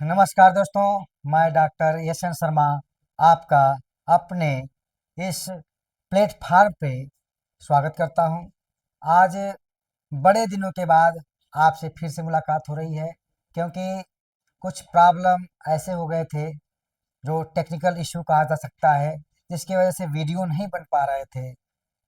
नमस्कार दोस्तों, मैं डॉक्टर एस एन शर्मा आपका अपने इस प्लेटफार्म पे स्वागत करता हूं। आज बड़े दिनों के बाद आपसे फिर से मुलाकात हो रही है, क्योंकि कुछ प्रॉब्लम ऐसे हो गए थे जो टेक्निकल इशू कहा जा सकता है, जिसकी वजह से वीडियो नहीं बन पा रहे थे।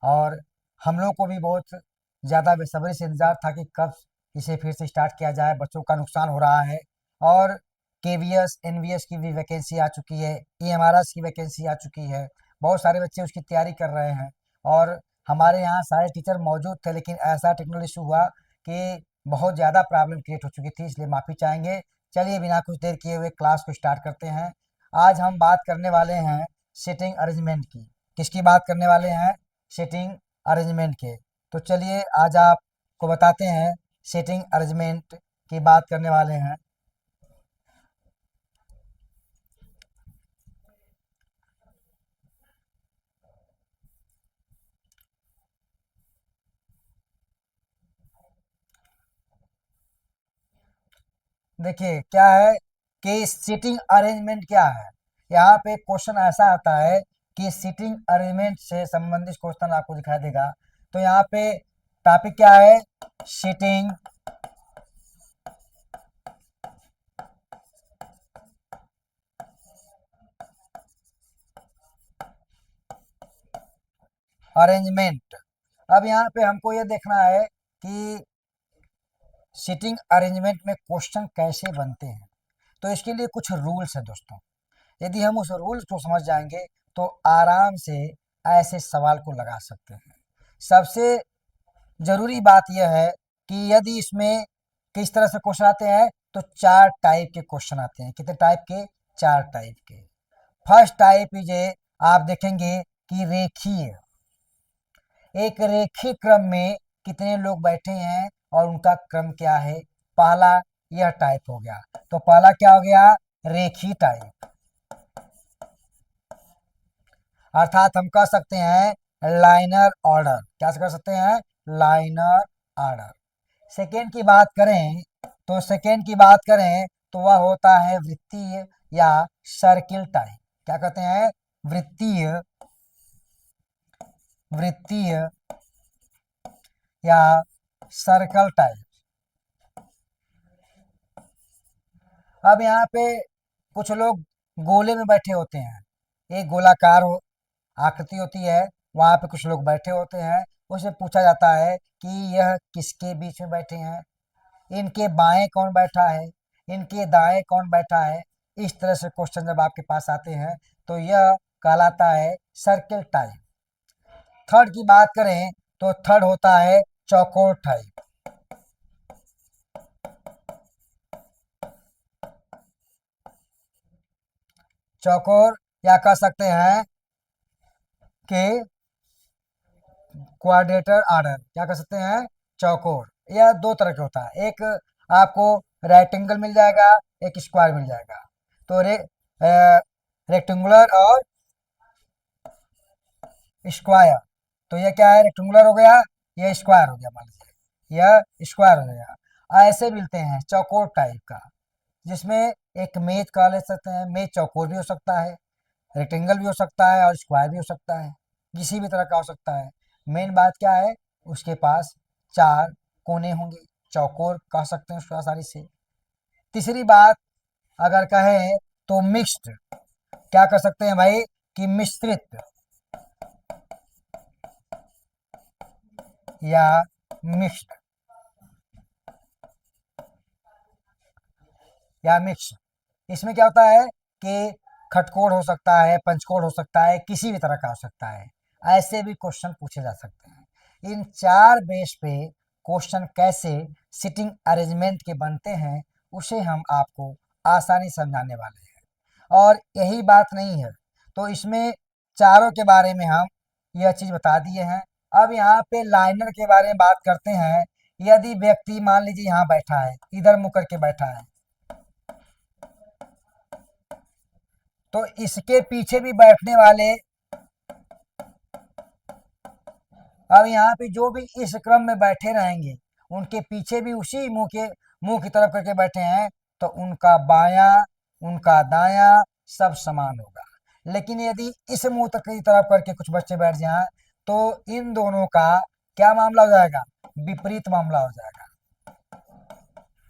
और हम लोग को भी बहुत ज़्यादा बेसब्री से इंतज़ार था कि कब इसे फिर से स्टार्ट किया जाए। बच्चों का नुकसान हो रहा है और केवीएस एनवीएस की भी वैकेंसी आ चुकी है, ईएमआरएस की वैकेंसी आ चुकी है। बहुत सारे बच्चे उसकी तैयारी कर रहे हैं और हमारे यहाँ सारे टीचर मौजूद थे, लेकिन ऐसा टेक्निकल इशू हुआ कि बहुत ज़्यादा प्रॉब्लम क्रिएट हो चुकी थी, इसलिए माफ़ी चाहेंगे। चलिए बिना कुछ देर किए हुए क्लास को स्टार्ट करते हैं। आज हम बात करने वाले हैं सीटिंग अरेंजमेंट की। किसकी बात करने वाले हैं? सीटिंग अरेंजमेंट के। तो चलिए आज आपको बताते हैं सीटिंग अरेंजमेंट की बात करने वाले हैं। देखिए क्या है कि सीटिंग अरेंजमेंट क्या है। यहाँ पे क्वेश्चन ऐसा आता है कि सीटिंग अरेंजमेंट से संबंधित क्वेश्चन आपको दिखाई देगा। तो यहाँ पे टॉपिक क्या है? Seating arrangement. अब यहाँ पे हमको ये देखना है कि सीटिंग अरेंजमेंट में क्वेश्चन कैसे बनते हैं। तो इसके लिए कुछ रूल्स हैं दोस्तों। यदि हम उस रूल्स को समझ जाएंगे तो आराम से ऐसे सवाल को लगा सकते हैं। सबसे ज़रूरी बात यह है कि यदि इसमें किस तरह से क्वेश्चन आते हैं, तो चार टाइप के क्वेश्चन आते हैं। कितने टाइप के? चार टाइप के। फर्स्ट टाइप इज ए, आप देखेंगे कि रेखीय। एक रेखीय क्रम में कितने लोग बैठे हैं और उनका क्रम क्या है। पहला यह टाइप हो गया। तो पहला क्या हो गया? रेखीय टाइप। अर्थात हम कह सकते हैं लाइनर ऑर्डर। क्या कर सकते हैं? Liner order. सेकेंड की बात करें, तो सेकेंड की बात करें तो वह होता है वृत्तीय या सर्किल टाइप। क्या कहते हैं? वृत्तीय, वृत्तीय या सर्कल टाइप। अब यहाँ पे कुछ लोग गोले में बैठे होते हैं। एक गोलाकार आकृति होती है, वहाँ पे कुछ लोग बैठे होते हैं। उससे पूछा जाता है कि यह किसके बीच में बैठे हैं, इनके बाएं कौन बैठा है, इनके दाएं कौन बैठा है। इस तरह से क्वेश्चन जब आपके पास आते हैं तो यह कहलाता है सर्किल टाइप। थर्ड की बात करें तो थर्ड होता है चौकोर टाइप। चौकोर या कह सकते हैं कि क्वाड्रेटर आर्डर। क्या कह सकते हैं? चौकोर। यह दो तरह के होता है। एक आपको रेक्टेंगल मिल जाएगा, एक स्क्वायर मिल जाएगा। तो रेक्टेंगुलर और स्क्वायर। तो ये क्या है? रेक्टेंगुलर हो गया, ये स्क्वायर हो गया। मान लीजिए यह स्क्वायर हो गया। ऐसे मिलते हैं चौकोर टाइप का, जिसमें एक मेज का ले सकते हैं। मेज चौकोर भी हो सकता है, रेक्टेंगल भी हो सकता है और स्क्वायर भी हो सकता है, किसी भी तरह का हो सकता है। मेन बात क्या है? उसके पास चार कोने होंगे। चौकोर कह सकते हैं उसको आसानी से। तीसरी बात अगर कहें तो मिक्स्ड। क्या कर सकते हैं भाई? कि मिश्रित या मिक्स्ड या मिक्स। इसमें क्या होता है कि खटकोण हो सकता है, पंचकोण हो सकता है, किसी भी तरह का हो सकता है। ऐसे भी क्वेश्चन पूछे जा सकते हैं। इन चार बेस पे क्वेश्चन कैसे सिटिंग अरेंजमेंट के बनते हैं, उसे हम आपको आसानी समझाने वाले हैं। और यही बात नहीं है, तो इसमें चारों के बारे में हम यह चीज़ बता दिए हैं। अब यहाँ पे लाइनर के बारे में बात करते हैं। यदि व्यक्ति मान लीजिए यहाँ बैठा है, इधर मुकर के बैठा है, तो इसके पीछे भी बैठने वाले, अब यहाँ पे जो भी इस क्रम में बैठे रहेंगे, उनके पीछे भी उसी मुंह की तरफ करके बैठे हैं, तो उनका बायां, उनका दायां सब समान होगा। लेकिन यदि इस मुंह तक की तरफ करके कुछ बच्चे बैठ जाएं तो इन दोनों का क्या मामला हो जाएगा? विपरीत मामला हो जाएगा।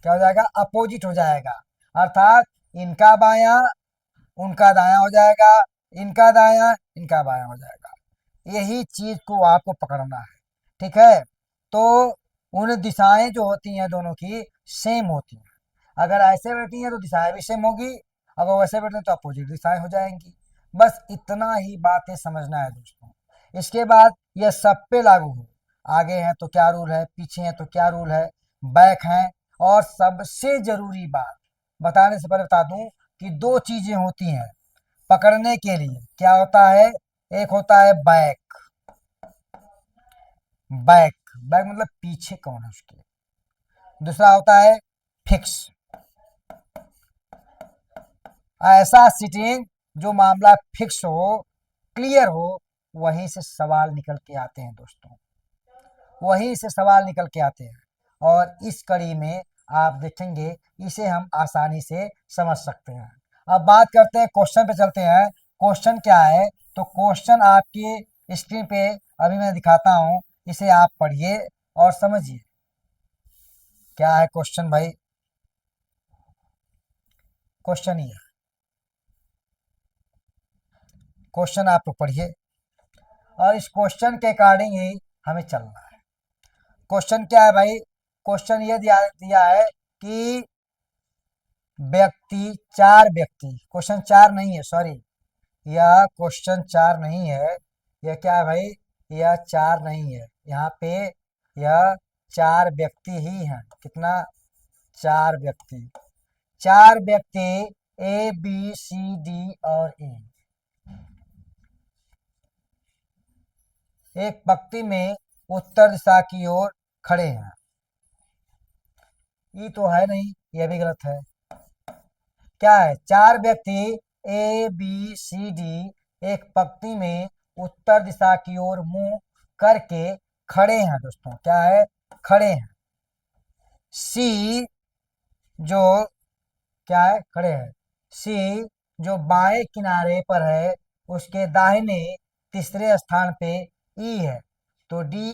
क्या हो जाएगा? अपोजिट हो जाएगा। अर्थात इनका बायां उनका दायां हो जाएगा, इनका दायां इनका बायां हो जाएगा। यही चीज को आपको पकड़ना है। ठीक है, तो उन दिशाएं जो होती हैं दोनों की सेम होती हैं। अगर ऐसे बैठी हैं तो दिशाएं भी सेम होगी, अगर वैसे बैठे तो अपोजिट दिशाएं हो जाएंगी। बस इतना ही बातें समझना है दोस्तों। इसके बाद यह सब पे लागू हो। आगे है तो क्या रूल है, पीछे है तो क्या रूल है, बैक है। और सबसे जरूरी बात बताने से पहले बता दूं कि दो चीजें होती हैं पकड़ने के लिए। क्या होता है? एक होता है बैक, बैक बैक मतलब पीछे कौन है उसके। दूसरा होता है फिक्स, ऐसा सिटिंग जो मामला फिक्स हो, क्लियर हो, वहीं से सवाल निकल के आते हैं दोस्तों, वहीं से सवाल निकल के आते हैं। और इस कड़ी में आप देखेंगे इसे हम आसानी से समझ सकते हैं। अब बात करते हैं, क्वेश्चन पे चलते हैं। क्वेश्चन क्या है? तो क्वेश्चन आपकी स्क्रीन पे अभी मैं दिखाता हूं, इसे आप पढ़िए और समझिए। क्या है क्वेश्चन भाई? क्वेश्चन ये है, क्वेश्चन आप पढ़िए और इस क्वेश्चन के अकॉर्डिंग ही हमें चलना है। क्वेश्चन क्या है भाई? क्वेश्चन ये दिया है कि व्यक्ति, चार व्यक्ति, क्वेश्चन चार नहीं है, सॉरी, यह क्वेश्चन चार नहीं है। यह क्या है भाई? यह चार नहीं है, यहाँ पे यह चार व्यक्ति ही हैं। कितना? चार व्यक्ति। चार व्यक्ति ए बी सी डी और ई एक पंक्ति में उत्तर दिशा की ओर खड़े हैं। ई तो है नहीं, यह भी गलत है। क्या है? चार व्यक्ति ए बी सी डी एक पंक्ति में उत्तर दिशा की ओर मुंह करके खड़े हैं दोस्तों। क्या है? खड़े हैं। सी जो क्या है? खड़े हैं। सी जो बाएं किनारे पर है उसके दाहिने तीसरे स्थान पे ई है, तो डी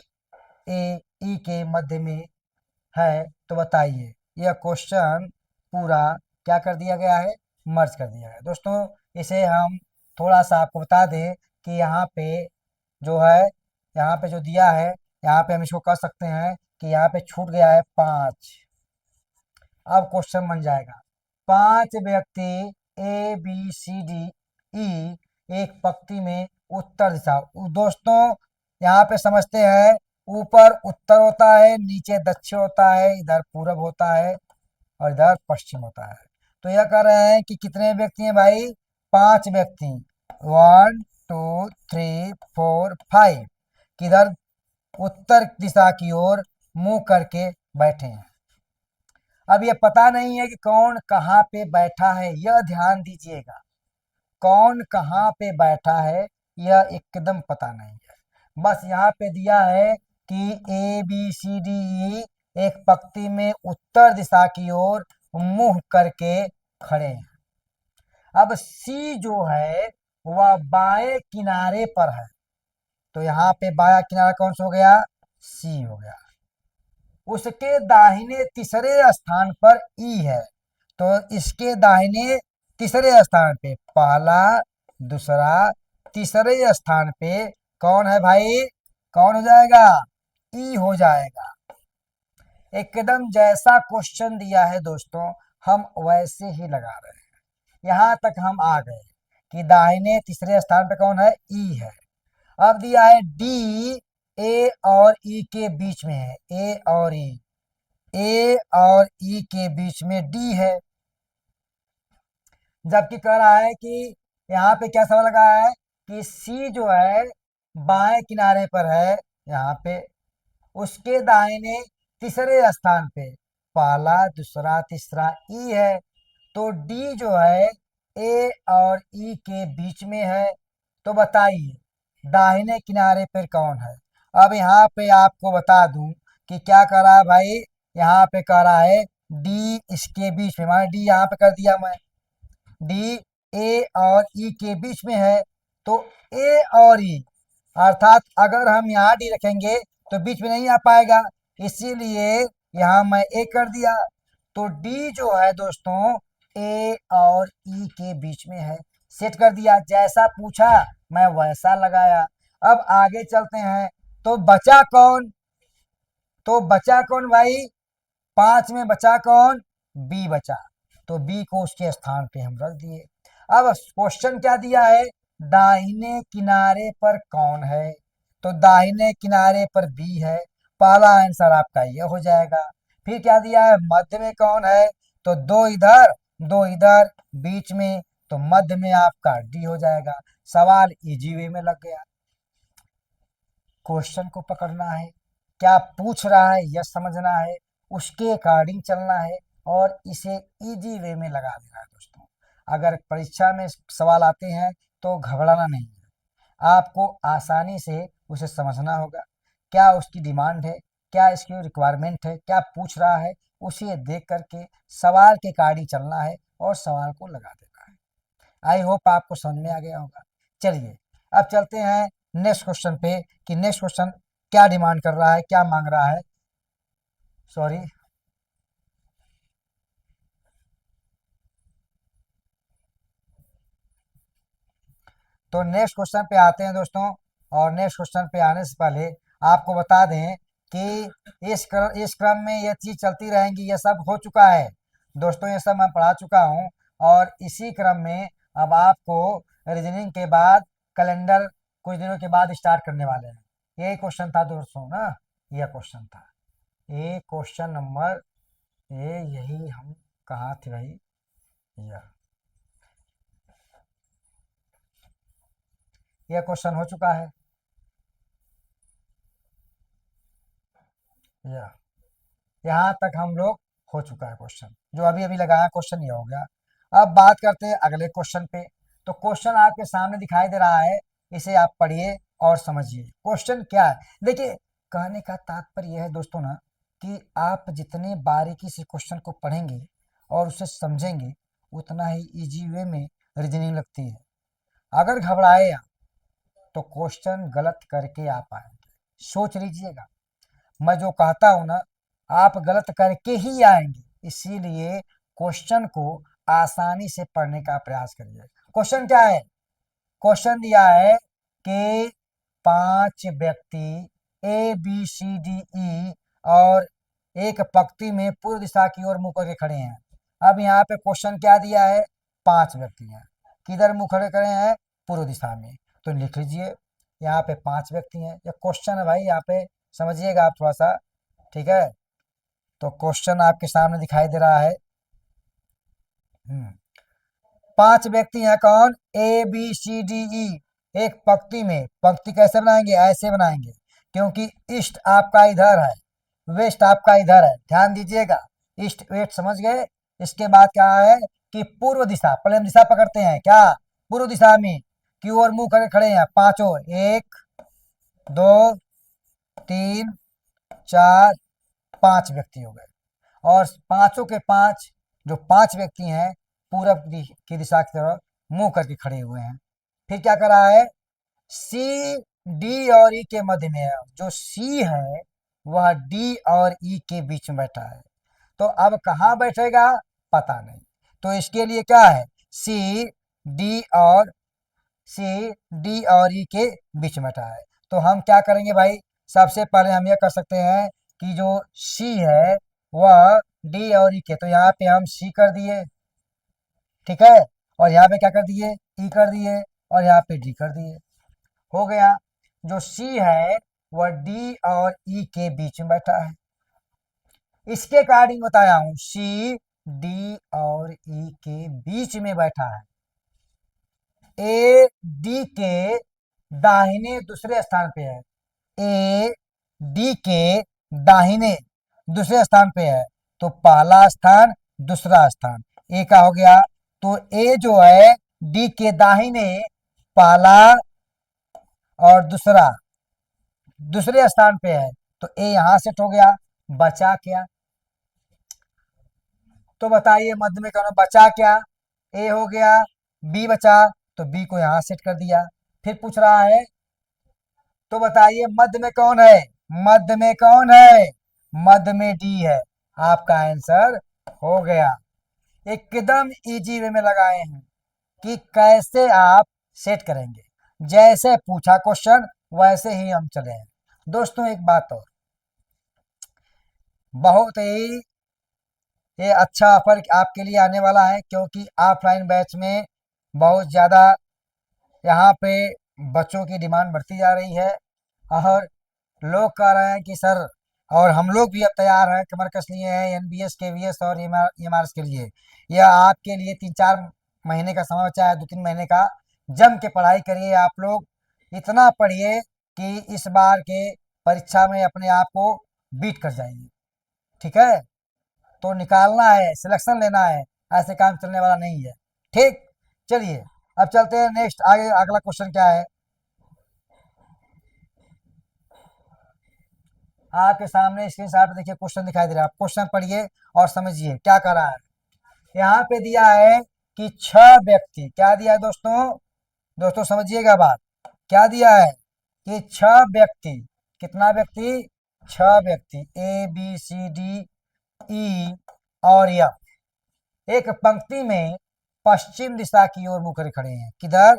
ए ई के मध्य में है। तो बताइए, यह क्वेश्चन पूरा क्या कर दिया गया है? मर्ज कर दिया है दोस्तों। इसे हम थोड़ा सा आपको बता दें कि यहाँ पे जो है, यहाँ पे जो दिया है, यहाँ पे हम इसको कह सकते हैं कि यहाँ पे छूट गया है 5। अब क्वेश्चन बन जाएगा, 5 व्यक्ति ए बी सी डी ई एक पंक्ति में उत्तर दिशा। दोस्तों यहाँ पे समझते हैं, ऊपर उत्तर होता है, नीचे दक्षिण होता है, इधर पूरब होता है और इधर पश्चिम होता है। तो यह कह रहे हैं कि कितने व्यक्ति हैं भाई? 5 व्यक्ति। 1 2 3 4 5 किधर? उत्तर दिशा की ओर मुंह करके बैठे हैं। अब ये पता नहीं है कि कौन कहाँ पे बैठा है, यह ध्यान दीजिएगा। कौन कहाँ पे बैठा है यह एकदम पता नहीं है। बस यहाँ पे दिया है कि ए बी सी डी ई एक पंक्ति में उत्तर दिशा की ओर मुंह करके खड़े हैं। अब सी जो है वह बाएं किनारे पर है, तो यहाँ पे बायां किनारा कौन सा हो गया? सी हो गया। उसके दाहिने तीसरे स्थान पर ई है, तो इसके दाहिने तीसरे स्थान पे, पहला दूसरा तीसरे स्थान पे कौन है भाई? कौन हो जाएगा? ई हो जाएगा। एकदम जैसा क्वेश्चन दिया है दोस्तों हम वैसे ही लगा रहे हैं। यहां तक हम आ गए कि दाहिने तीसरे स्थान पे कौन है? ई है। अब दिया है डी ए और ई के बीच में है, ए और ई, ए और ई के बीच में डी है। जबकि कह रहा है कि यहाँ पे क्या सवाल लगा है कि सी जो है बाएं किनारे पर है, यहाँ पे उसके दाहिने तीसरे स्थान पे पहला दूसरा तीसरा ई है, तो डी जो है ए और ई के बीच में है। तो बताइए दाहिने किनारे पर कौन है? अब यहाँ पे आपको बता दूं कि क्या कह रहा है भाई, यहाँ पे कह रहा है डी इसके बीच में, मान डी यहाँ पे कर दिया मैं, डी ए और ई के बीच में है, तो ए और ई, अर्थात अगर हम यहाँ डी रखेंगे तो बीच में नहीं आ पाएगा, इसीलिए यहाँ मैं ए कर दिया। तो डी जो है दोस्तों ए और ई के बीच में है, सेट कर दिया, जैसा पूछा मैं वैसा लगाया। अब आगे चलते हैं, तो बचा कौन, तो बचा कौन भाई, 5 में बचा कौन, बी बचा, तो बी को उसके स्थान पे हम रख दिए। अब क्वेश्चन क्या दिया है, दाहिने किनारे पर कौन है, तो दाहिने किनारे पर बी है, पहला आंसर आपका ये हो जाएगा। फिर क्या दिया है, मध्य में कौन है, तो दो इधर दो इधर बीच में, तो मध्य में आपका डी हो जाएगा। सवाल इजी वे में लग गया। क्वेश्चन को पकड़ना है, क्या पूछ रहा है यह समझना है, उसके अकॉर्डिंग चलना है और इसे इजी वे में लगा देना है दोस्तों। अगर परीक्षा में सवाल आते हैं तो घबराना नहीं है, आपको आसानी से उसे समझना होगा, क्या उसकी डिमांड है, क्या इसकी रिक्वायरमेंट है, क्या पूछ रहा है, उसे देख करके सवाल के अकॉर्डिंग चलना है और सवाल को लगा देना है। आई होप आपको समझ में आ गया होगा। चलिए अब चलते हैं नेक्स्ट क्वेश्चन पे, कि नेक्स्ट क्वेश्चन क्या डिमांड कर रहा है, क्या मांग रहा है। सॉरी, तो नेक्स्ट क्वेश्चन पे आते हैं दोस्तों, और नेक्स्ट क्वेश्चन पे आने से पहले आपको बता दें कि इस क्रम में ये चीज़ चलती रहेंगी, ये सब हो चुका है दोस्तों, ये सब मैं पढ़ा चुका हूँ। और इसी क्रम में अब आपको रीजनिंग के बाद कैलेंडर कुछ दिनों के बाद स्टार्ट करने वाले हैं। यही क्वेश्चन था दोस्तों ना, यह क्वेश्चन था, ये क्वेश्चन नंबर, ये यही हम कहाँ थे भाई, यह क्वेश्चन हो चुका है, यह यहाँ तक हम लोग हो चुका है क्वेश्चन, जो अभी अभी लगाया क्वेश्चन ये हो गया। अब बात करते हैं अगले क्वेश्चन पे। तो क्वेश्चन आपके सामने दिखाई दे रहा है, इसे आप पढ़िए और समझिए क्वेश्चन क्या है। देखिए, कहने का तात्पर्य यह है दोस्तों ना, कि आप जितने बारीकी से क्वेश्चन को पढ़ेंगे और उसे समझेंगे, उतना ही इजी वे में रीजनिंग लगती है। अगर घबराए आप तो क्वेश्चन गलत करके आप आएंगे, सोच लीजिएगा, मैं जो कहता हूं ना, आप गलत करके ही आएंगे, इसीलिए क्वेश्चन को आसानी से पढ़ने का प्रयास करिए। क्वेश्चन क्या है, क्वेश्चन दिया है कि 5 व्यक्ति ए बी सी डी ई और एक पंक्ति में पूर्व दिशा की ओर मुंह करके खड़े हैं। अब यहाँ पे क्वेश्चन क्या दिया है, 5 व्यक्ति हैं, किधर मुंह खड़े खड़े हैं, पूर्व दिशा में, तो लिख लीजिए यहाँ पे 5 व्यक्ति हैं। यह क्वेश्चन है भाई, यहाँ पे समझिएगा आप थोड़ा सा, ठीक है। तो क्वेश्चन आपके सामने दिखाई दे रहा है। 5 व्यक्ति हैं, कौन, ए बी सी डी ई, एक पंक्ति में, पंक्ति कैसे बनाएंगे, ऐसे बनाएंगे, क्योंकि ईस्ट आपका इधर है, वेस्ट आपका इधर है, ध्यान दीजिएगा, ईस्ट वेस्ट समझ गए। इसके बाद क्या है कि पूर्व दिशा, पहले हम दिशा पकड़ते हैं, क्या, पूर्व दिशा में की ओर मुंह करके खड़े हैं पांचों, 1 2 3 4 5 व्यक्ति हो गए, और पांचों के पांच जो 5 व्यक्ति हैं पूरब की दिशा की तरफ मुंह करके खड़े हुए हैं। फिर क्या कर रहा है, सी डी और ई के मध्य में है, जो सी है वह डी और ई के बीच में बैठा है। तो अब कहाँ बैठेगा पता नहीं, तो इसके लिए क्या है, सी डी और ई के बीच में बैठा है। तो हम क्या करेंगे भाई, सबसे पहले हम यह कर सकते हैं कि जो सी है वह डी और ई के, तो यहाँ पे हम सी कर दिए, ठीक है, और यहाँ पे क्या कर दिए, ई कर दिए, और यहाँ पे डी कर दिए, हो गया। जो सी है वह डी और ई के बीच में बैठा है, इसके अकॉर्डिंग बताया हूं, सी डी और ई के बीच में बैठा है। ए डी के दाहिने दूसरे स्थान पे है, ए डी के दाहिने दूसरे स्थान पे है, तो पहला स्थान दूसरा स्थान, ए का हो गया। तो ए जो है डी के दाहिने पहला और दूसरा दूसरे स्थान पे है, तो ए यहां सेट हो गया। बचा क्या, तो बताइए मध्य में कौन बचा क्या? ए हो गया, बी बचा, तो बी को यहां सेट कर दिया। फिर पूछ रहा है, तो बताइए मध्य में कौन है? मध्य में कौन है? मध्य में डी है। आपका आंसर हो गया। एकदम इजी वे में लगाए हैं कि कैसे आप सेट करेंगे। जैसे पूछा क्वेश्चन वैसे ही हम चले हैं। दोस्तों एक बात और, बहुत ही ये अच्छा ऑफर आपके लिए आने वाला है, क्योंकि ऑफलाइन बैच में बहुत ज़्यादा यहाँ पे बच्चों की डिमांड बढ़ती जा रही है, और लोग कह रहे हैं कि सर, और हम लोग भी अब तैयार हैं, कमर कस लिए हैं एनबीएस केवीएस और एमआरएस के लिए। यह आपके लिए 3-4 महीने का समय बचा है, 2-3 महीने का। जम के पढ़ाई करिए आप लोग, इतना पढ़िए कि इस बार के परीक्षा में अपने आप को बीट कर जाएंगे। ठीक है, तो निकालना है, सिलेक्शन लेना है, ऐसे काम चलने वाला नहीं है। ठीक, चलिए अब चलते हैं नेक्स्ट। आगे अगला क्वेश्चन क्या है? आपके सामने स्क्रीन शॉट पे देखिए क्वेश्चन दिखाई दे रहा है, आप क्वेश्चन पढ़िए और समझिए क्या कर रहा है। यहाँ पे दिया है कि 6 व्यक्ति, क्या दिया है दोस्तों? दोस्तों समझिएगा बात, क्या दिया है कि 6 व्यक्ति, कितना व्यक्ति? 6 व्यक्ति, ए बी सी डी ई और एफ, एक पंक्ति में पश्चिम दिशा की ओर मुख कर खड़े हैं। किधर?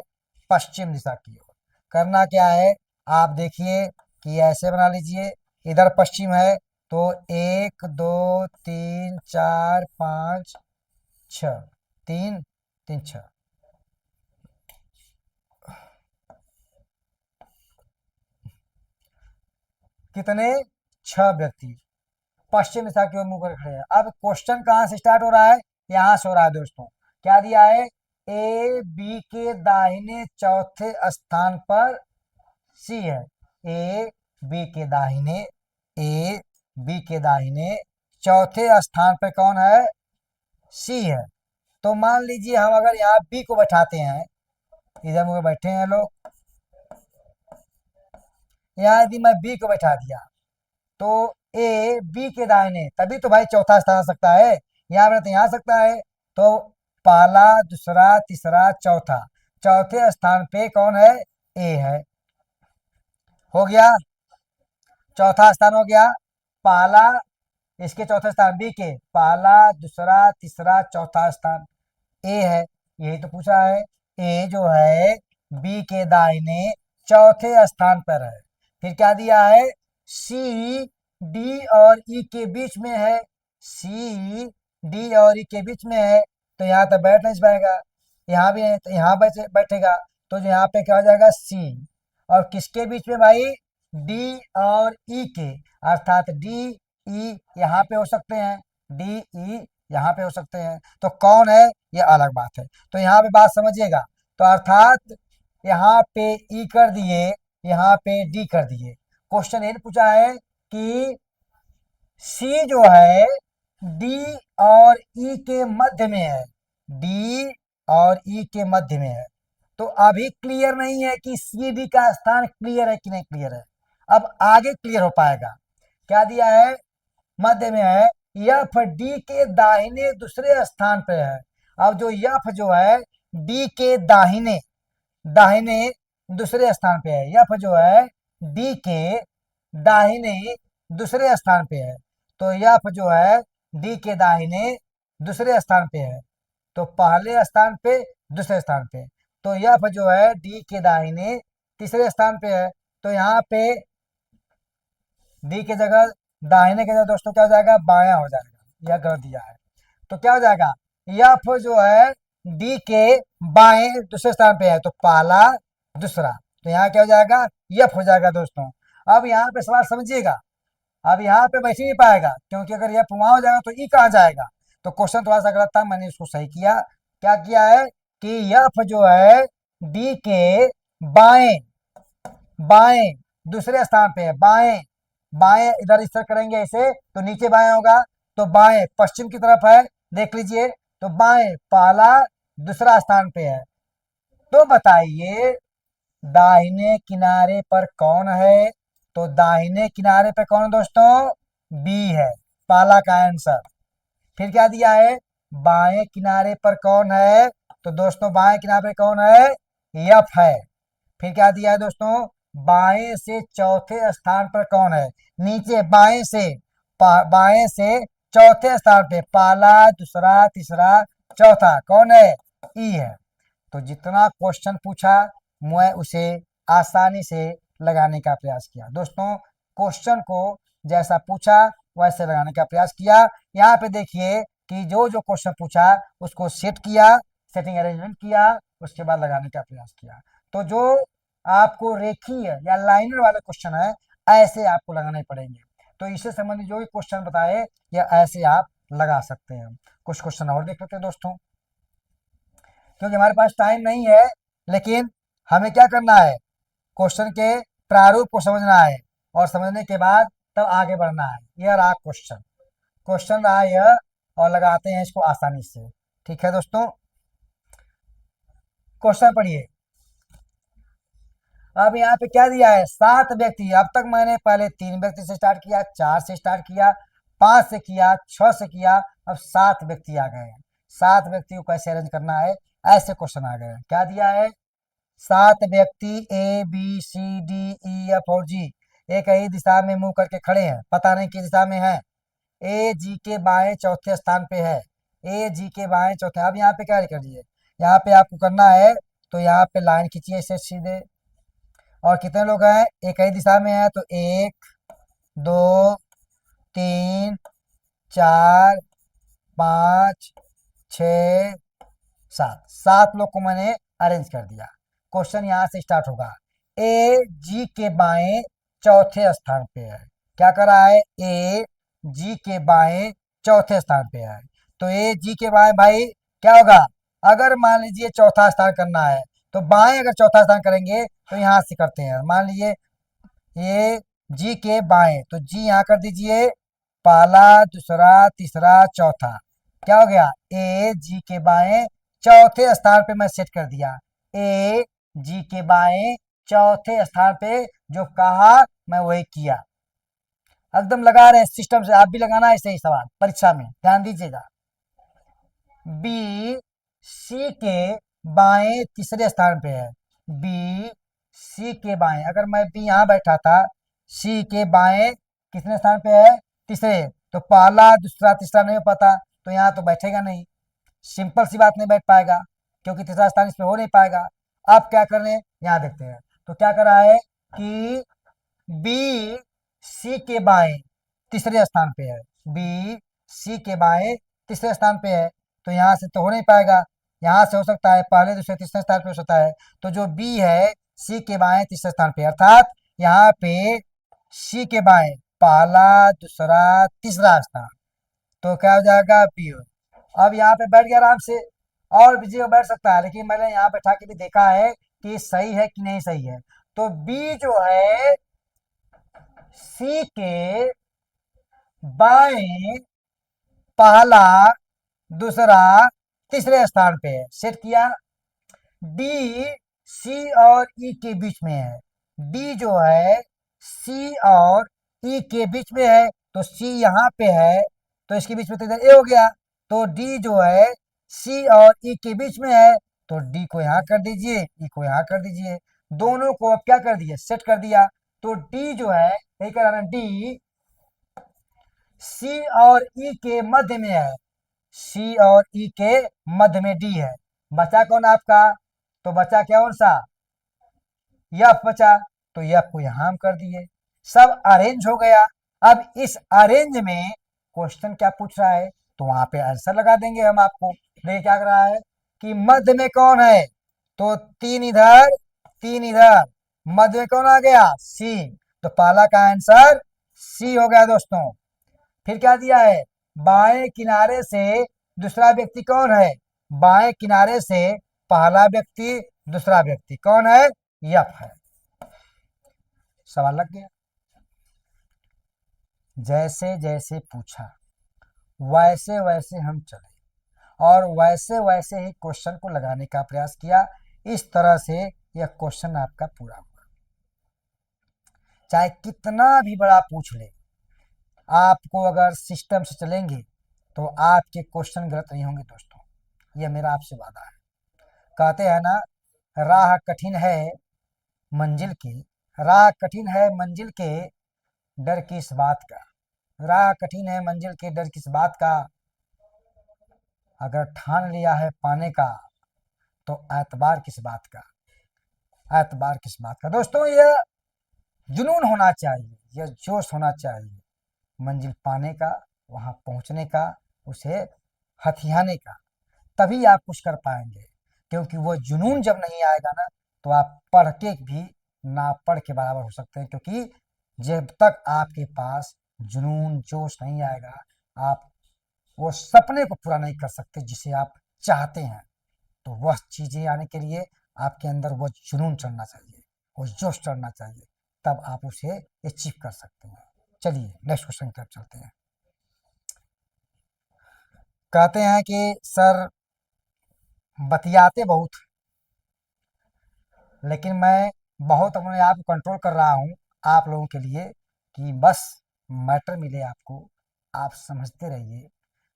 पश्चिम दिशा की ओर। करना क्या है, आप देखिए कि ऐसे बना लीजिए, इधर पश्चिम है तो 1 2 3 4 5 6, 3 3 6, कितने? 6 व्यक्ति पश्चिम दिशा की ओर मुंह कर खड़े हैं। अब क्वेश्चन कहाँ से स्टार्ट हो रहा है? यहाँ से हो रहा है दोस्तों। क्या दिया है? ए बी के दाहिने चौथे स्थान पर सी है। ए बी के दाहिने, ए बी के दाहिने चौथे स्थान पर कौन है? सी है। तो मान लीजिए हम अगर यहाँ बी को बैठाते हैं, इधर मुझे बैठे हैं लोग, यहाँ यदि मैं बी को बैठा दिया तो ए बी के दाहिने, तभी तो भाई चौथा स्थान आ सकता है। यहाँ पर तो यहाँ आ सकता है, तो पहला दूसरा तीसरा चौथा, चौथे स्थान पे कौन है? ए है। हो गया, चौथा स्थान हो गया। पहला, इसके चौथे स्थान बी के, पहला दूसरा तीसरा चौथा स्थान ए है। यही तो पूछा है। ए जो है बी के दाहिने चौथे स्थान पर है। फिर क्या दिया है? सी डी और ई के बीच में है। सी डी और ई के बीच में है, तो यहाँ तो बैठ नहीं पाएगा। यहाँ भी है तो यहाँ बैठेगा, तो जो यहाँ पे क्या हो जाएगा? सी। और किसके बीच में भाई? डी और ई के, अर्थात डी ई यहाँ पे हो सकते हैं, डी ई यहाँ पे हो सकते हैं, तो कौन है ये अलग बात है। तो यहाँ पे बात समझिएगा, तो अर्थात यहाँ पे ई कर दिए, यहाँ पे डी कर दिए। क्वेश्चन ये पूछा है कि सी जो है डी और ई के मध्य में है, डी और ई के मध्य में है। तो अभी क्लियर नहीं है कि सी डी का स्थान क्लियर है कि नहीं क्लियर है, अब आगे क्लियर हो पाएगा। क्या दिया है? मध्य में है। एफ डी के दाहिने दूसरे स्थान पे है। अब जो एफ जो है डी के दाहिने, दाहिने दूसरे स्थान पे है। एफ जो है डी के दाहिने दूसरे स्थान पे है, तो एफ जो है डी के दाहिने दूसरे स्थान पे है, तो पहले स्थान पे दूसरे स्थान पे, तो एफ जो है डी के दाहिने तीसरे स्थान पे है। तो यहाँ पे डी की जगह, दाहिने की जगह दोस्तों क्या हो जाएगा? बायां हो जाएगा। यह गलत दिया है, तो क्या हो जाएगा? एफ जो है डी के बाएं दूसरे स्थान पे है, तो पहला दूसरा, तो यहाँ क्या हो जाएगा? एफ हो जाएगा दोस्तों। अब यहाँ पे सवाल समझिएगा, अब यहाँ पे बैठ ही नहीं पाएगा, क्योंकि अगर एफ वहां हो जाएगा तो ई कहाँ जाएगा? तो क्वेश्चन थोड़ा सा गलत था, मैंने इसको सही किया। क्या किया है कि एफ जो है डी के बाएं, बाएं दूसरे स्थान पे है, बाएं, बाएं इधर इस तरह करेंगे ऐसे तो नीचे बाएं होगा, तो बाएं पश्चिम की तरफ है, देख लीजिए, तो बाएं पहला दूसरा स्थान पे है। तो बताइए दाहिने किनारे पर कौन है? तो दाहिने किनारे पे कौन दोस्तों? बी है, पहला का आंसर। फिर क्या दिया है? बाएं किनारे पर कौन है? तो दोस्तों बाएं किनारे पर कौन है? एफ है। फिर क्या दिया है दोस्तों? बाएं से चौथे स्थान पर कौन है? नीचे बाएं से, बाएं से चौथे स्थान पे पहला, दूसरा, तीसरा, चौथा कौन है? ई है। तो जितना क्वेश्चन पूछा मैं उसे आसानी से लगाने का प्रयास किया। दोस्तों क्वेश्चन को जैसा पूछा वैसे लगाने का प्रयास किया। यहाँ पे देखिए कि जो जो क्वेश्चन पूछा उसको सेट किया, सेटिंग अरेंजमेंट किया, उसके बाद लगाने का प्रयास किया। तो जो आपको रेखीय या लाइनर वाले क्वेश्चन है ऐसे आपको लगाने पड़ेंगे। तो इससे संबंधित जो भी क्वेश्चन बताए या ऐसे आप लगा सकते हैं। कुछ क्वेश्चन और देख लेते हैं दोस्तों, क्योंकि हमारे पास टाइम नहीं है, लेकिन हमें क्या करना है? क्वेश्चन के प्रारूप को समझना है और समझने के बाद तब आगे बढ़ना है। यह रहा क्वेश्चन, क्वेश्चन रहा यह, और लगाते हैं इसको आसानी से। ठीक है दोस्तों, क्वेश्चन पढ़िए। अब यहाँ पे क्या दिया है? 7 व्यक्ति। अब तक मैंने पहले 3 व्यक्ति से स्टार्ट किया, 4 से स्टार्ट किया, 5 से किया, 6 से किया, अब 7 व्यक्ति आ गए हैं। 7 व्यक्ति को कैसे अरेंज करना है, ऐसे क्वेश्चन आ गए हैं। क्या दिया है? 7 व्यक्ति A B C D E F और जी एक ही दिशा में मुंह करके खड़े हैं, पता नहीं किस दिशा में है। ए जी के बाएं चौथे स्थान पे है। ए जी के बाएं चौथे। अब यहाँ पे क्या कर दिए? यहाँ पे आपको करना है तो यहाँ पे लाइन खींचिए इसे सीधे। और कितने लोग हैं? एक ही दिशा में है तो 1 2 3 4 5 6 7, 7 लोग को मैंने अरेंज कर दिया। क्वेश्चन यहाँ से स्टार्ट होगा। ए जी के बाएं चौथे स्थान पे है। क्या कर रहा है? ए जी के बाएं चौथे स्थान पे है। तो ए जी के बाएं भाई क्या होगा? अगर मान लीजिए चौथा स्थान करना है तो बाएं अगर चौथा स्थान करेंगे तो यहाँ से करते हैं। मान लीजिए ये जी के बाएं, तो जी यहाँ कर दीजिए, पहला, दूसरा, तीसरा, चौथा। क्या हो गया? ए जी के बाएं चौथे स्थान पे मैं सेट कर दिया। ए जी के बाएं चौथे स्थान पे जो कहा मैं वही किया। एकदम लगा रहे हैं सिस्टम से, आप भी लगाना है ऐसे ही सवाल परीक्षा में, ध्यान दीजिएगा। बी सी के बाएं तीसरे स्थान पे है। बी सी के बाएं, अगर मैं बी यहाँ बैठा था, सी के बाएं कितने स्थान पे है? तीसरे। तो पहला, दूसरा, तीसरा नहीं हो पाता तो यहाँ तो बैठेगा नहीं, सिंपल सी बात, नहीं बैठ पाएगा क्योंकि तीसरा स्थान इस पे हो नहीं पाएगा। अब क्या कर रहे हैं यहाँ देखते हैं। तो क्या कर रहा है कि बी सी के बाएं तीसरे स्थान पे है। बी सी के बाएं तीसरे स्थान पे है तो यहाँ से तो हो नहीं पाएगा। यहाँ से हो सकता है पहले, दूसरे, तीसरे स्थान पे हो सकता है। तो जो बी है सी के बाएं तीसरे स्थान पे, अर्थात यहाँ पे सी के बाएं पहला, दूसरा, तीसरा स्थान, तो क्या हो जाएगा? बी। अब यहाँ पे बैठ गया आराम से, और भी जगह बैठ सकता है, लेकिन मैंने यहाँ बैठा के भी देखा है कि सही है कि नहीं सही है। तो बी जो है सी के बाएं पहला, दूसरा, तीसरे स्थान पे है, सेट किया। डी सी और ई के बीच में है। डी जो है सी और ई के बीच में है, तो सी यहाँ पे है तो इसके बीच में तो इधर ए हो गया। तो डी जो है सी और ई के बीच में है तो डी को यहाँ कर दीजिए, ई को यहाँ कर दीजिए। दोनों को अब क्या कर दिए? सेट कर दिया। तो डी जो है, यही कह रहा है, डी सी और ई के मध्य में है। सी और ई के मध्य में डी है। बचा कौन आपका? तो बचा क्या कौन सा? यफ बचा। तो यफ को यहां हम कर दिए, सब अरेंज हो गया। अब इस अरेंज में क्वेश्चन क्या पूछ रहा है तो वहां पे आंसर लगा देंगे हम आपको। देखिए क्या कर रहा है कि मध्य में कौन है? तो 3 इधर, 3 इधर, मध्य में कौन आ गया? सी। तो पहला का आंसर सी हो गया दोस्तों। फिर क्या दिया है? बाएं किनारे से दूसरा व्यक्ति कौन है? बाएं किनारे से पहला व्यक्ति, दूसरा व्यक्ति कौन है? यफ है। सवाल लग गया। जैसे जैसे पूछा वैसे वैसे हम चले और वैसे वैसे ही क्वेश्चन को लगाने का प्रयास किया। इस तरह से यह क्वेश्चन आपका पूरा हुआ। चाहे कितना भी बड़ा पूछ ले, आपको अगर सिस्टम से चलेंगे तो आपके क्वेश्चन गलत नहीं होंगे दोस्तों, यह मेरा आपसे वादा है। कहते हैं ना, राह कठिन है मंजिल की, राह कठिन है मंजिल के डर किस बात का, राह कठिन है मंजिल के डर किस बात का, अगर ठान लिया है पाने का तो एतबार किस बात का, एतबार किस बात का। दोस्तों यह जुनून होना चाहिए, यह जोश होना चाहिए मंजिल पाने का, वहाँ पहुँचने का, उसे हथियाने का, तभी आप कुछ कर पाएंगे। क्योंकि वो जुनून जब नहीं आएगा ना, तो आप पढ़ के भी ना पढ़ के बराबर हो सकते हैं। क्योंकि जब तक आपके पास जुनून जोश नहीं आएगा, आप वो सपने को पूरा नहीं कर सकते जिसे आप चाहते हैं। तो वह चीज़ें आने के लिए आपके अंदर वो जुनून चढ़ना चाहिए, वो जोश चढ़ना चाहिए, तब आप उसे अचीव कर सकते हैं। चलिए नेक्स्ट क्वेश्चन की तरफ चलते हैं। कहते हैं कि सर बतियाते बहुत, लेकिन मैं बहुत अपने आप को कंट्रोल कर रहा हूँ आप लोगों के लिए, कि बस मैटर मिले आपको, आप समझते रहिए,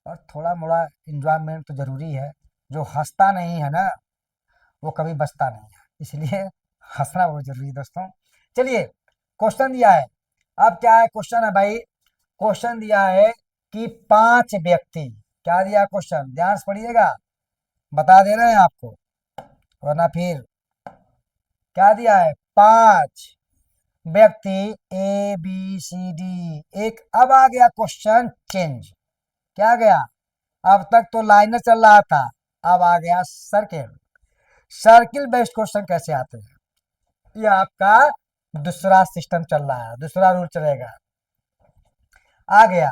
और थोड़ा मोड़ा इंजॉयमेंट तो ज़रूरी है। जो हंसता नहीं है ना, वो कभी बचता नहीं है, इसलिए हंसना बहुत ज़रूरी है दोस्तों। चलिए क्वेश्चन दिया है, अब क्या है क्वेश्चन है भाई, क्वेश्चन दिया है कि 5 व्यक्ति, क्या दिया क्वेश्चन, ध्यान से पढ़िएगा, बता दे रहे हैं आपको, वरना फिर क्या दिया है, 5 व्यक्ति ए बी सी डी, एक अब आ गया क्वेश्चन चेंज, क्या गया, अब तक तो लाइनर चल रहा था, अब आ गया सर्किल। सर्किल बेस्ड क्वेश्चन कैसे आते हैं, ये आपका दूसरा सिस्टम चल रहा है, दूसरा रूल चलेगा। आ गया,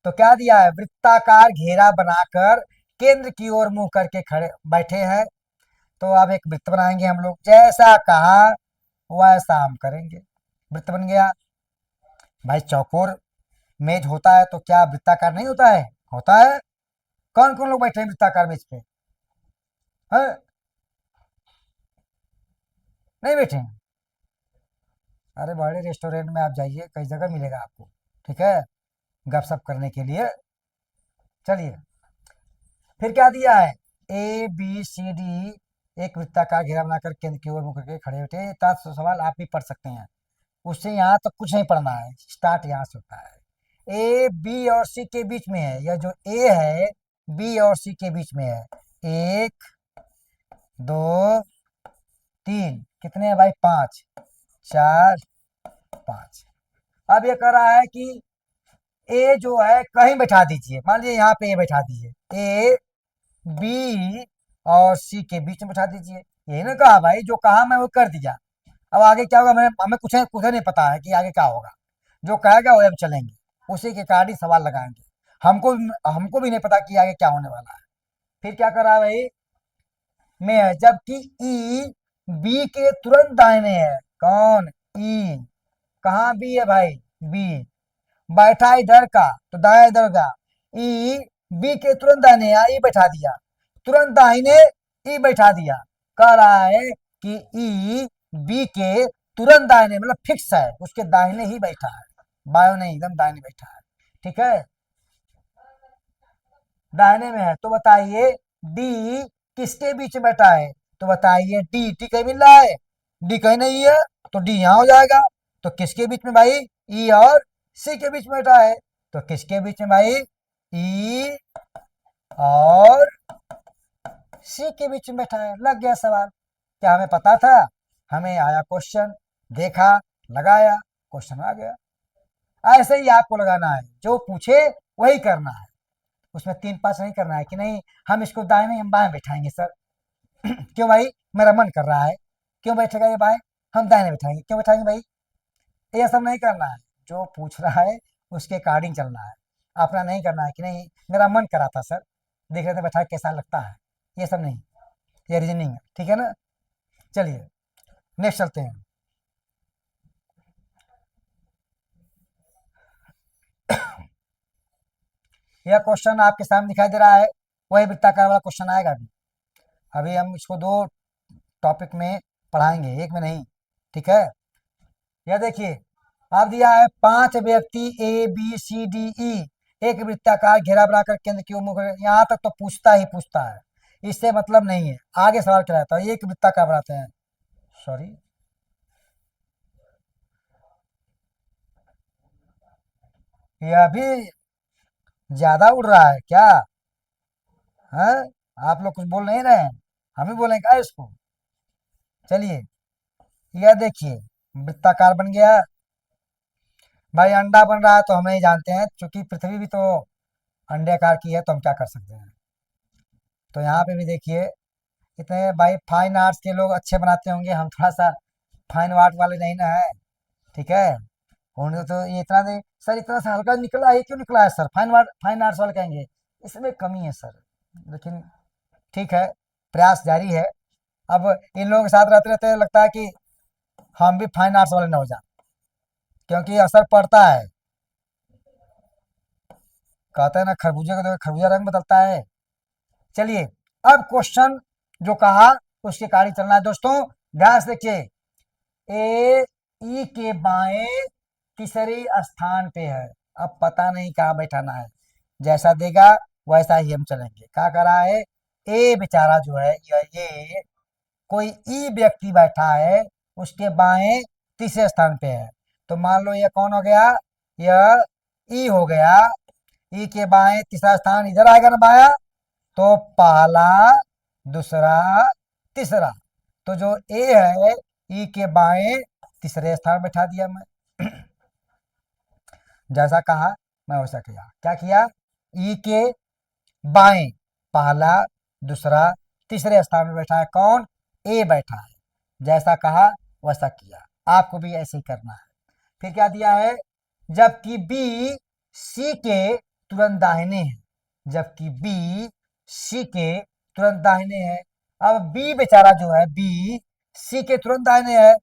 तो क्या दिया है, वृत्ताकार घेरा बनाकर केंद्र की ओर मुंह करके खड़े बैठे हैं। तो अब एक वृत्त बनाएंगे हम लोग, जैसा कहा वैसा हम करेंगे। वृत्त बन गया भाई, चौकोर मेज होता है तो क्या वृत्ताकार नहीं होता है, होता है। कौन कौन लोग बैठे हैं वृत्ताकार मेज पे, है? नहीं बैठे हैं? अरे बड़े रेस्टोरेंट में आप जाइए, कई जगह मिलेगा आपको, ठीक है, गपशप करने के लिए। चलिए फिर क्या दिया है, ए बी सी डी, एक वृत्ताकार घेरा बनाकर केंद्र की ओर मुख करके खड़े होते, सवाल आप भी पढ़ सकते हैं, उससे यहाँ तक कुछ नहीं पढ़ना है, स्टार्ट यहाँ से होता है। ए बी और सी के बीच में है, यह जो ए है बी और सी के बीच में है, 1 2 3, कितने हैं भाई, 5, 4 5। अब ये कह रहा है कि ए जो है कहीं बैठा दीजिए, मान लीजिए यहाँ पे ए बैठा दीजिए, ए बी और सी के बीच में बैठा दीजिए, यही ना कहा भाई, जो कहा मैं वो कर दिया। अब आगे क्या होगा, मैं हमें कुछ कुछ नहीं पता है कि आगे क्या होगा, जो कहेगा वो हम चलेंगे, उसी के कारण ही सवाल लगाएंगे, हमको भी नहीं पता कि आगे क्या होने वाला है। फिर क्या कर रहा है भाई, में है, जबकि ई बी के तुरंत दाहिने है, कौन, ई, कहाँ बी है भाई, बी, बैठा इधर का तो दाया इधर का, ई बी के तुरंत दाहिने, ई बैठा दिया, तुरंत दाहिने ई बैठा दिया। कह रहा है कि ई बी के तुरंत दाहिने, मतलब फिक्स है, उसके दाहिने ही बैठा है, बायो नहीं, एकदम दाहिने बैठा है, ठीक है, दाहिने में है। तो बताइए डी किसके बीच में बैठा है, तो बताइए डी, डी कहीं मिल रहा है, डी कहीं नहीं है, तो डी यहां हो जाएगा। तो किसके बीच में भाई, ई और सी के बीच में बैठा है, तो किसके बीच में भाई, ई और सी के बीच में बैठा है, लग गया सवाल। क्या हमें पता था, हमें आया क्वेश्चन, देखा, लगाया, क्वेश्चन आ गया। ऐसे ही आपको लगाना है, जो पूछे वही करना है, उसमें 3 5 नहीं करना है कि नहीं हम इसको दाएं हम बाएं बैठाएंगे सर। क्यों भाई, मेरा मन कर रहा है, क्यों बैठेगा ये बाएं, हम दाएं बैठाएंगे, क्यों बैठाएंगे भाई, ये सब नहीं करना है, जो पूछ रहा है उसके अकॉर्डिंग चलना है, अपना नहीं करना है कि नहीं मेरा मन करा था सर, देख रहे थे बैठा कैसा लगता है, ये सब नहीं, ये रीजनिंग है, ठीक है ना। चलिए नेक्स्ट चलते हैं। यह क्वेश्चन आपके सामने दिखाई दे रहा है, वही वृत्ताकार वाला क्वेश्चन आएगा अभी, अभी हम इसको 2 टॉपिक में पढ़ाएंगे, एक में नहीं, ठीक है। यह देखिए, आप दिया है 5 व्यक्ति ए बी सी डी ई एक वृत्ताकार घेरा बनाकर केंद्र की ओर मुख, यहाँ तक तो पूछता ही पूछता है, इससे मतलब नहीं है। आगे सवाल कराता है, एक वृत्ताकार बनाते हैं, सॉरी, यह भी ज्यादा उड़ रहा है क्या? है, आप लोग कुछ बोल नहीं रहे हैं, हम ही बोलें क्या इसको? चलिए, यह देखिए वृत्ताकार बन गया। भाई अंडा बन रहा है तो हम नहीं जानते हैं, क्योंकि पृथ्वी भी तो अंडाकार की है, तो हम क्या कर सकते हैं। तो यहाँ पे भी देखिए, इतने भाई फाइन आर्ट्स के लोग अच्छे बनाते होंगे, हम थोड़ा सा फाइन आर्ट वाले नहीं ना है, ठीक है। उन्हें तो ये इतना नहीं सर, इतना सा हल्का निकला है, क्यों निकला है सर? फाइन आर्ट्स वाले कहेंगे इसमें कमी है सर, लेकिन ठीक है, प्रयास जारी है। अब इन लोगों के साथ रहते रहते लगता है कि हम भी फाइन आर्ट्स वाले न हो जाए, क्योंकि असर पड़ता है। कहते हैं ना, खरबूजे को देखो खरबूजा रंग बदलता है। चलिए, अब क्वेश्चन जो कहा उसके कार्य चलना है दोस्तों, ध्यान से देखिए। ए ई के बाएं तीसरे स्थान पे है, अब पता नहीं कहाँ बैठाना है, जैसा देगा वैसा ही हम चलेंगे। क्या कर रहा है? ए बेचारा जो है, ये कोई ई व्यक्ति बैठा है, उसके बाएं तीसरे स्थान पे है। तो मान लो ये कौन हो गया? यह ई हो गया। ई के बाएं तीसरा स्थान इधर आएगा ना बाया, तो पहला, दूसरा, तीसरा। तो जो ए है, ई के बाएं तीसरे स्थान बैठा दिया मैं। जैसा कहा मैं वैसा किया। क्या किया? ई के बाएं पहला, दूसरा, तीसरे स्थान में बैठा है कौन? ए बैठा है। जैसा कहा वैसा किया, आपको भी ऐसे ही करना है। फिर क्या दिया है? जबकि बी सी के तुरंत दाहिने है, जबकि बी सी के तुरंत दाहिने है। अब बी बेचारा जो है, बी सी के तुरंत दाहिने है,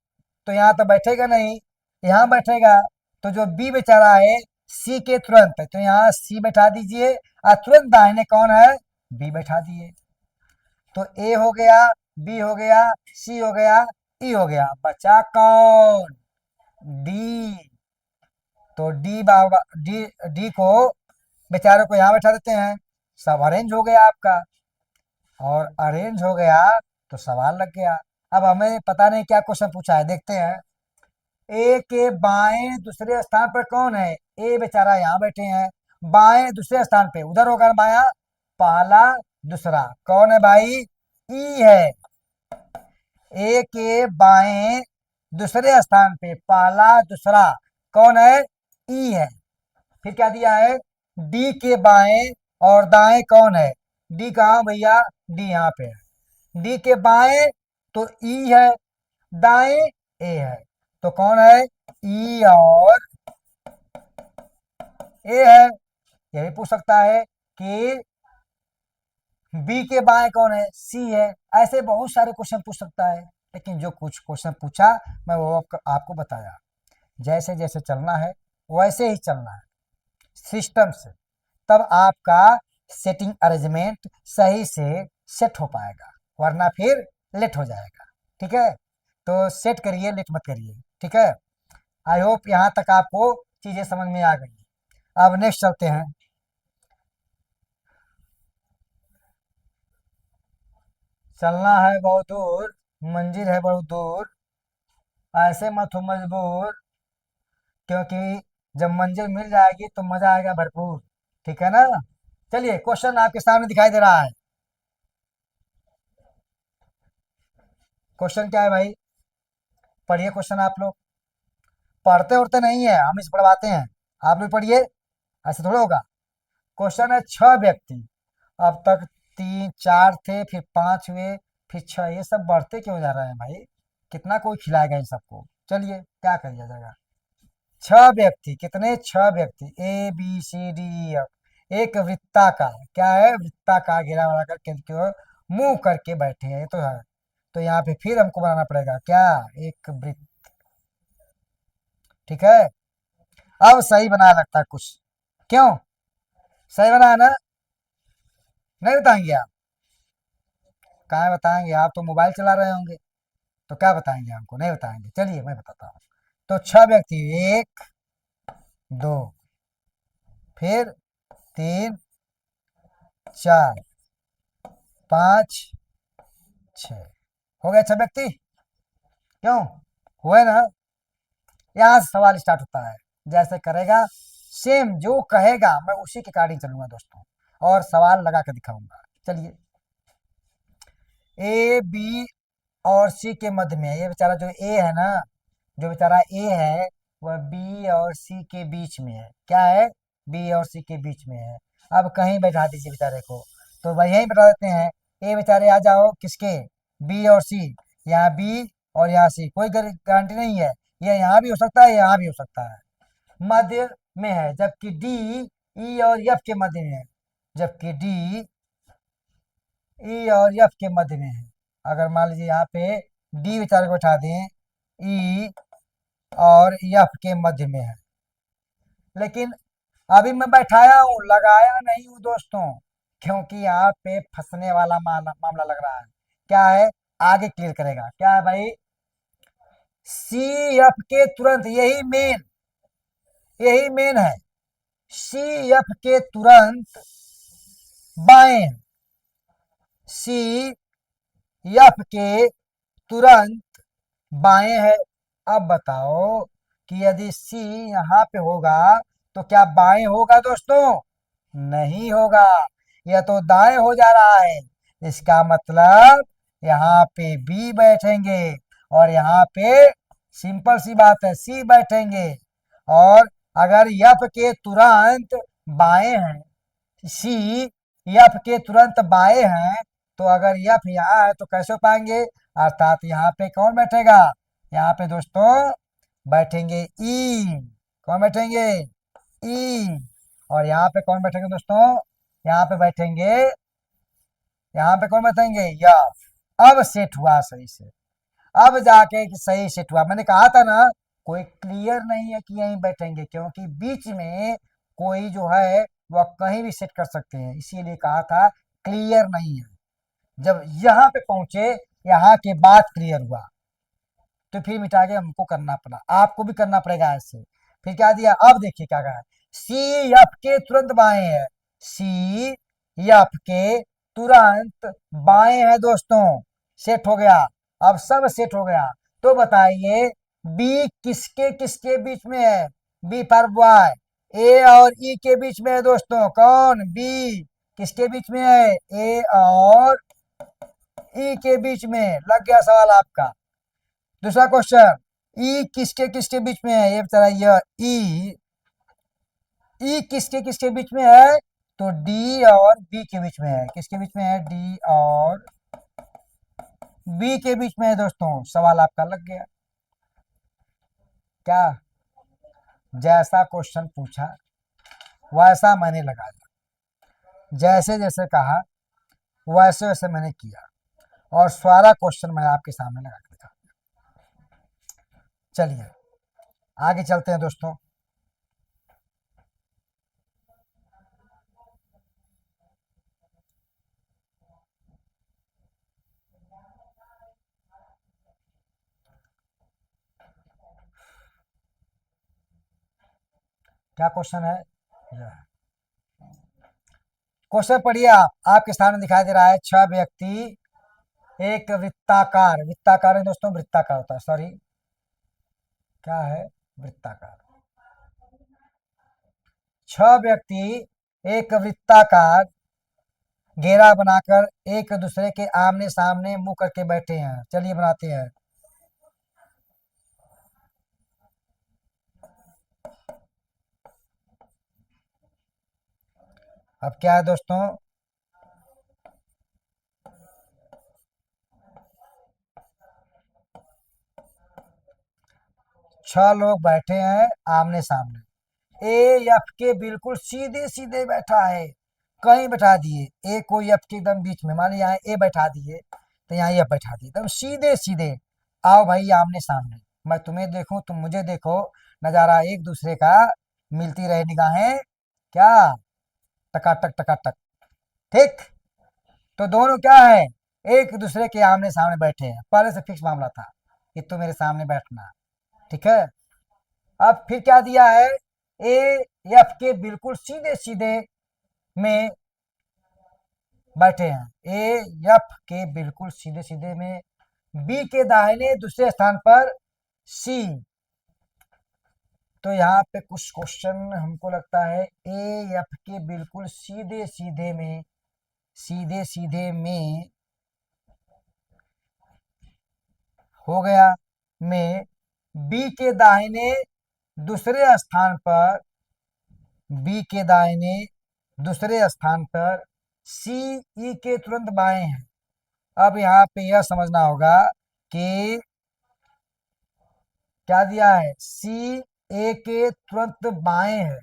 तो यहाँ तो बैठेगा नहीं, यहाँ बैठेगा। तो जो बी बेचारा है सी के तुरंत है, तो यहाँ सी बैठा दीजिए, और तुरंत दाहिने कौन है? बी बैठा दिए। तो ए हो गया, बी हो गया, सी हो गया, ई हो गया, बचा कौन? डी। तो डी बाबा, डी डी को बेचारे को यहाँ बैठा देते हैं, सब अरेंज हो गया आपका। और अरेंज हो गया तो सवाल लग गया। अब हमें पता नहीं क्या क्वेश्चन पूछा है, देखते हैं। ए के बाएं दूसरे स्थान पर कौन है? ए बेचारा यहाँ बैठे हैं, बाएं दूसरे स्थान पे, उधर होगा ना बाया, पहला, दूसरा, कौन है भाई? ई है। ए के बाएं दूसरे स्थान पे पहला, दूसरा, कौन है? ई है। फिर क्या दिया है? डी के बाएं और दाएं कौन है? डी कहाँ भैया? डी यहाँ पे है। डी के बाएं तो ई है, दाएं ए है, तो कौन है? ई और ए है। यह भी पूछ सकता है कि बी के बाएं कौन है? सी है। ऐसे बहुत सारे क्वेश्चन पूछ सकता है, लेकिन जो कुछ क्वेश्चन पूछा मैं वो आपको बताया। जैसे जैसे चलना है वैसे ही चलना है, सिस्टम से, तब आपका सेटिंग अरेंजमेंट सही से सेट हो पाएगा, वरना फिर लेट हो जाएगा। ठीक है, तो सेट करिए, लेट मत करिए। ठीक है, आई होप यहाँ तक आपको चीजें समझ में आ गई। अब नेक्स्ट चलते हैं। चलना है बहुत दूर, मंजिल है बहुत दूर, ऐसे मत हो मजबूर, क्योंकि जब मंजिल मिल जाएगी तो मजा आएगा भरपूर। ठीक है ना? चलिए, क्वेश्चन आपके सामने दिखाई दे रहा है। क्वेश्चन क्या है भाई? पढ़िए क्वेश्चन आप लोग। पढ़ते उड़ते नहीं है, हम इस पढ़वाते हैं, आप लोग पढ़िए, ऐसे थोड़ा होगा। क्वेश्चन है, छह व्यक्ति, अब तक तीन चार थे, फिर पांच हुए, फिर छह, ये सब बढ़ते क्यों जा रहे हैं भाई? कितना कोई खिलाएगा इन सबको? चलिए, क्या किया जाएगा? छह व्यक्ति, कितने? छह व्यक्ति, A B C D E F, एक वृत्ताकार, क्या है? वृत्ताकार घेरा बनाकर केंद्र की ओर मुंह करके बैठे हैं, ये तो है। तो यहाँ पे फिर हमको बनाना पड़ेगा क्या? एक वृत्त। ठीक है, अब सही बनाया लगता है कुछ, क्यों? सही बनाया ना? नहीं बताएंगे आप? कहाँ बताएंगे, आप तो मोबाइल चला रहे होंगे, तो क्या बताएंगे हमको? नहीं बताएंगे, चलिए मैं बताता हूँ। तो छह व्यक्ति, एक, दो, फिर 3 4 5 6 हो गए 6 व्यक्ति। क्यों हुए ना? यहां से सवाल स्टार्ट होता है। जैसे करेगा सेम जो कहेगा मैं उसी के अकॉर्डिंग चलूंगा दोस्तों, और सवाल लगा के दिखाऊंगा। चलिए, ए बी और सी के मध्य में, ये बेचारा जो ए है ना, जो बेचारा ए है वह बी और सी के बीच में है। क्या है? बी और सी के बीच में है। अब कहीं बैठा दीजिए बेचारे को, तो भाई यहीं बैठा देते हैं। ए बेचारे आ जाओ किसके? बी और सी। यहाँ बी और यहाँ सी, कोई गारंटी नहीं है, ये यहाँ भी हो सकता है, यहाँ भी हो सकता है। मध्य में है, जबकि डी ई और एफ के मध्य में है। जबकि डी ई और एफ के मध्य में है। अगर मान लीजिए यहाँ पे डी बेचारे को बैठा दें, ई और एफ के मध्य में है, लेकिन अभी मैं बैठाया हूँ, लगाया नहीं हूँ दोस्तों, क्योंकि यहाँ पे फंसने वाला मामला लग रहा है। क्या है? आगे क्लियर करेगा। क्या है भाई? सी एफ के तुरंत, यही मेन है। सी एफ के तुरंत बाएं, सी एफ के तुरंत बाएं है। अब बताओ कि यदि सी यहाँ पे होगा तो क्या बाएं होगा दोस्तों? नहीं होगा, यह तो दाएं हो जा रहा है। इसका मतलब यहाँ पे बी बैठेंगे और यहाँ पे सिंपल सी बात है सी बैठेंगे। और अगर एफ के तुरंत बाएं हैं, सी एफ के तुरंत बाएं हैं, तो अगर एफ यहाँ है तो कैसे हो पाएंगे? अर्थात यहाँ पे कौन बैठेगा? यहाँ पे दोस्तों बैठेंगे ई। कौन बैठेंगे? ई। और यहाँ पे कौन बैठेंगे दोस्तों? यहाँ पे बैठेंगे, यहाँ पे कौन बैठेंगे? एफ। अब सेट हुआ सही से, अब जाके सही सेट हुआ। मैंने कहा था ना, कोई क्लियर नहीं है कि यहीं बैठेंगे, क्योंकि बीच में कोई जो है वह कहीं भी सेट कर सकते हैं, इसीलिए कहा था क्लियर नहीं है। जब यहाँ पे पहुंचे, यहाँ के बाद क्लियर हुआ, तो फिर मिटा के हमको करना पड़ा, आपको भी करना पड़ेगा ऐसे। फिर क्या दिया? अब देखिए क्या कहा, सी एफ के तुरंत बाएं है। सी एफ के तुरंत बाएं है दोस्तों। सेट हो गया, अब सब सेट हो गया। तो बताइए बी किसके किसके बीच में है? बी फॉर बॉय, ए और ई के बीच में है दोस्तों। कौन? बी। किसके बीच में है? ए और ई के बीच में। लग गया सवाल आपका। दूसरा क्वेश्चन, ई किसके किसके बीच में है? ये बेचारा यह ई किसके किसके बीच में है? तो डी और बी के बीच में है। किसके बीच में है? डी और बी के बीच में है दोस्तों। सवाल आपका लग गया। क्या? जैसा क्वेश्चन पूछा वैसा मैंने लगाया, जैसे जैसे कहा वैसे वैसे मैंने किया, और सारा क्वेश्चन मैं आपके सामने लगा के दिखा। चलिए आगे चलते हैं दोस्तों। क्या क्वेश्चन है? क्वेश्चन पढ़िए आप, आपके सामने दिखाई दे रहा है 6 व्यक्ति एक वृत्ताकार, वृत्ताकार है दोस्तों, वृत्ताकार होता है, सॉरी क्या है? वृत्ताकार। 6 व्यक्ति एक वृत्ताकार घेरा बनाकर एक दूसरे के आमने सामने मुंह करके बैठे हैं। चलिए बनाते हैं। अब क्या है दोस्तों? 6 लोग बैठे हैं आमने सामने। ए एफ के बिल्कुल सीधे सीधे बैठा है, कहीं बैठा दिए ए को एफ के एकदम बीच में। मान लीजिए यहाँ ए बैठा दिए, तो यहाँ एफ बैठा दिए, एकदम सीधे सीधे। आओ भाई आमने सामने, मैं तुम्हें देखूं तुम मुझे देखो, नजारा एक दूसरे का मिलती रहे निगाहें। क्या? टकाटक टकाटक। ठीक। तो दोनों क्या है? एक दूसरे के आमने सामने बैठे हैं, पहले से फिक्स मामला था कि तो मेरे सामने बैठना। ठीक है। अब फिर क्या दिया है? ए एफ के बिल्कुल सीधे सीधे में बैठे हैं। ए एफ के बिल्कुल सीधे सीधे में, बी के दाहिने दूसरे स्थान पर सी। तो यहाँ पे कुछ क्वेश्चन हमको लगता है ए एफ के बिल्कुल सीधे सीधे में, सीधे सीधे में हो गया, में बी के दाहिने दूसरे स्थान पर, बी के दाहिने दूसरे स्थान पर सी ई के तुरंत बाएं है। अब यहाँ पे यह समझना होगा कि क्या दिया है, सी ए के तुरंत बाएं है,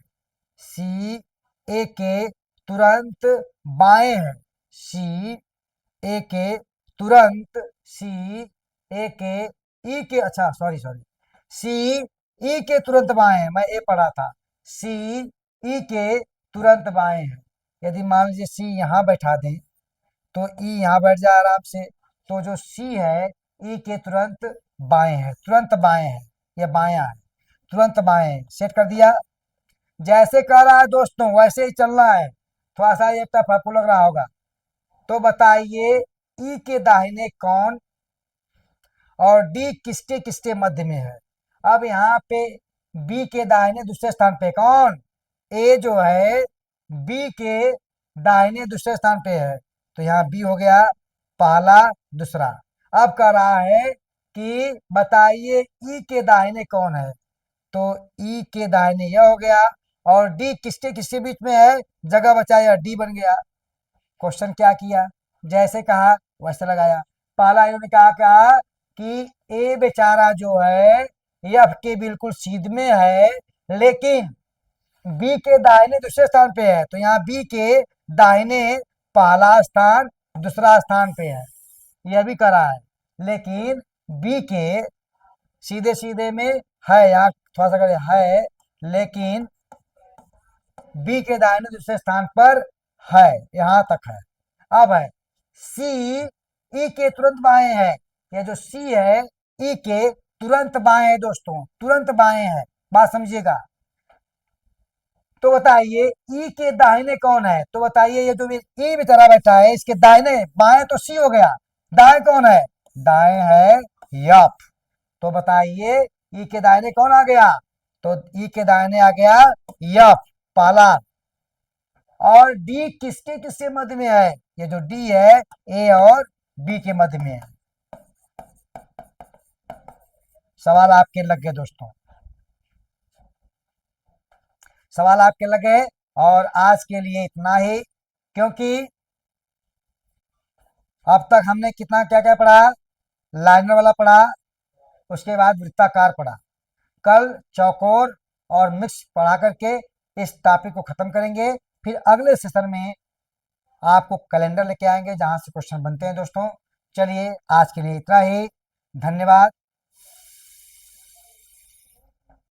सी ए के तुरंत बाएं है, सी ए के तुरंत, सी ए के ई के, अच्छा सॉरी सॉरी, सी ई के तुरंत बाएं है, मैं ए पढ़ा था, सी ई के तुरंत बाएं है। यदि मान लीजिए सी यहाँ बैठा दें तो ई यहाँ बैठ जाए आराम से, तो जो सी है ई के तुरंत बाएं है, तुरंत बाएं है, ये बायां है, तुरंत बाएं सेट कर दिया। जैसे कह रहा है दोस्तों वैसे ही चलना है, थोड़ा सा ये टफ आपको लग रहा होगा। तो बताइए ई के दाहिने कौन और डी किसके किसके मध्य में है। अब यहाँ पे बी के दाहिने दूसरे स्थान पे कौन, ए जो है बी के दाहिने दूसरे स्थान पे है, तो यहाँ बी हो गया पहला दूसरा। अब कह रहा है कि बताइए ई के दाहिने कौन है, तो ई के दाहिने यह हो गया, और डी किसके किसके बीच में है, जगह बचाया डी बन गया। क्वेश्चन क्या किया, जैसे कहा वैसे लगाया। पहला इन्होंने कहा कि ए बेचारा जो है एफ के बिल्कुल सीध में है, लेकिन बी के दाहिने दूसरे स्थान पे है, तो यहाँ बी के दाहिने पहला स्थान दूसरा स्थान पे है, यह भी करा है। लेकिन बी के सीधे सीधे में है, यहाँ थोड़ा सा कर है, लेकिन बी के दाहिने दूसरे स्थान पर है, यहां तक है। अब है सी ई के तुरंत बाएं है, ये जो सी है ई के तुरंत बाएं है दोस्तों, तुरंत बाएं है, बात समझिएगा। तो बताइए ई के दाहिने कौन है, तो बताइए ये जो ई बेचारा बैठा है इसके दाहिने, बाएं तो सी हो गया, दाएं कौन है, दाएं है यफ। तो बताइए ई के दाहिने कौन आ गया, तो ई के दाहिने आ गया यफ पहला। और डी किसके किसके मध्य में है, ये जो डी है ए और बी के मध्य में है। सवाल आपके लग गए दोस्तों, सवाल आपके लग गए। और आज के लिए इतना ही, क्योंकि अब तक हमने कितना क्या क्या पढ़ा, लाइनर वाला पढ़ा, उसके बाद वृत्ताकार पढ़ा। कल चौकोर और मिक्स पढ़ा करके इस टॉपिक को खत्म करेंगे। फिर अगले सेशन में आपको कैलेंडर लेके आएंगे जहां से क्वेश्चन बनते हैं दोस्तों। चलिए आज के लिए इतना ही, धन्यवाद।